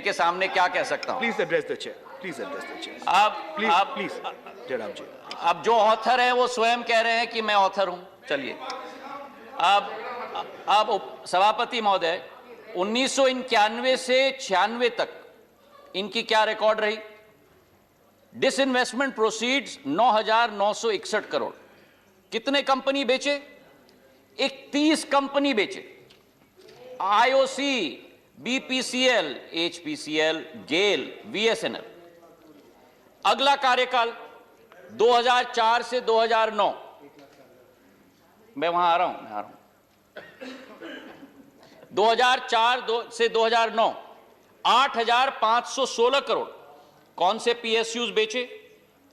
इनके सामने क्या कह सकता हूं? Please address the chair, please address the chair. Please Jairam ji. अब जो ऑथर है वो स्वयं कह रहे हैं कि मैं ऑथर हूं। चलिए, अब सभापति महोदय, 1991 से 96 तक इनकी क्या रिकॉर्ड रही? Disinvestment proceeds 9,961 crore. कितने कंपनी बेचे? 31 कंपनी बेचे। आईओसी, बीपीसीएल, एचपीसीएल, गेल, बीएसएनएल। अगला कार्यकाल 2004 से 2009, मैं वहां आ रहा हूं। 2004 से 2009 8,516 करोड़। कौन से पीएसयूज बेचे?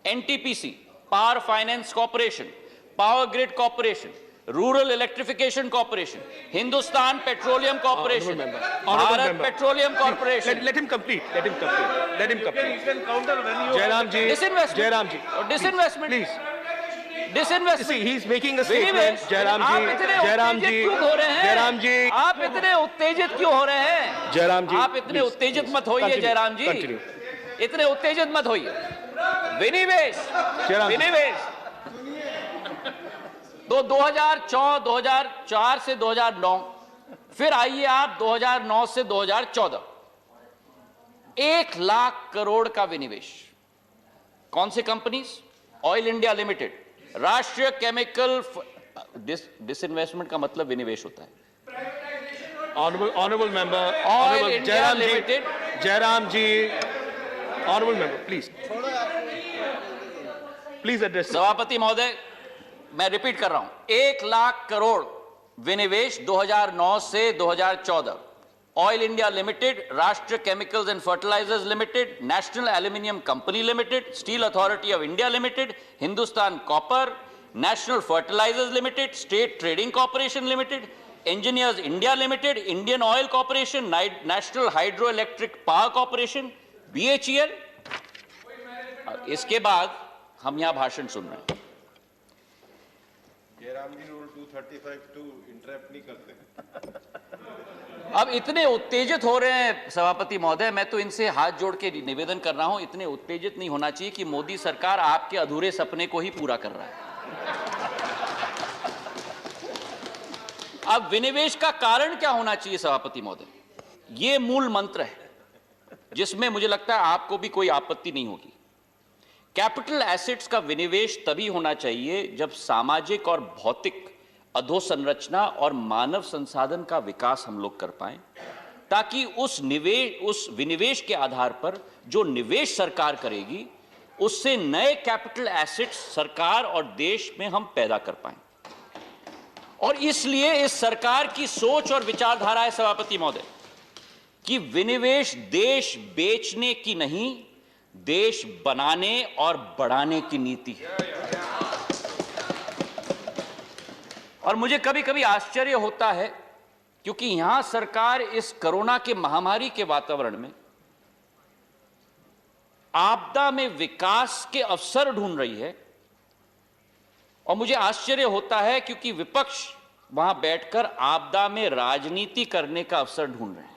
NTPC, power finance corporation, power grid corporation, rural electrification corporation, Hindustan petroleum corporation, Bharat petroleum corporation. Let him complete. You can counter when you Jairam ji, disinvestment, please. Disinvestment. See, he is making a statement. Jairam ji, क्यों हो रहे हैं? Jairam ji. आप इतने उत्तेजित क्यों हो रहे हैं? जयराम जी, आप इतने please, उत्तेजित please. मत होइए Continue, जयराम जी। continue. इतने उत्तेजित मत होइए। विनिवेश, जयराम जी। विनिवेश तो 2004 से 2009, फिर आइए आप 2009 से 2014, 1 लाख करोड़ का विनिवेश। कौन सी कंपनीज? ऑयल इंडिया लिमिटेड, राष्ट्रीय केमिकल। डिसइन्वेस्टमेंट का मतलब विनिवेश होता है। Honorable member, Oil Honorable India Jairam Limited. ji, Jairam ji, Honorable member, please. Please address. सभापति महोदय, मैं रिपीट कर रहा हूं, 1 लाख करोड़ विनिवेश 2009 से 2014। ऑयल इंडिया लिमिटेड, राष्ट्रीय chemicals and fertilizers limited, national aluminium company limited, steel authority of India limited, Hindustan copper, national fertilizers limited, state trading corporation limited, engineers India limited, Indian oil corporation, national hydro electric power corporation, BHEL. इसके बाद हम यहां भाषण सुन रहे हैं। जयराम जी rule 235 interrupt नहीं करते। अब इतने उत्तेजित हो रहे हैं सभापति महोदय, मैं तो इनसे हाथ जोड़ के निवेदन कर रहा हूं, इतने उत्तेजित नहीं होना चाहिए कि मोदी सरकार आपके अधूरे सपने को ही पूरा कर रहा है। अब विनिवेश का कारण क्या होना चाहिए सभापति महोदय? यह मूल मंत्र है जिसमें मुझे लगता है आपको भी कोई आपत्ति नहीं होगी। कैपिटल एसेट्स का विनिवेश तभी होना चाहिए जब सामाजिक और भौतिक अधोसंरचना और मानव संसाधन का विकास हम लोग कर पाएं, ताकि उस विनिवेश के आधार पर जो निवेश सरकार करेगी उससे नए कैपिटल एसेट्स सरकार और देश में हम पैदा कर पाएं। और इसलिए इस सरकार की सोच और विचारधारा है सभापति महोदय कि विनिवेश देश बेचने की नहीं, देश बनाने और बढ़ाने की नीति है। और मुझे कभी कभी आश्चर्य होता है क्योंकि यहां सरकार इस कोरोना के महामारी के वातावरण में आपदा में विकास के अवसर ढूंढ रही है, और मुझे आश्चर्य होता है क्योंकि विपक्ष वहां बैठकर आपदा में राजनीति करने का अवसर ढूंढ रहे हैं।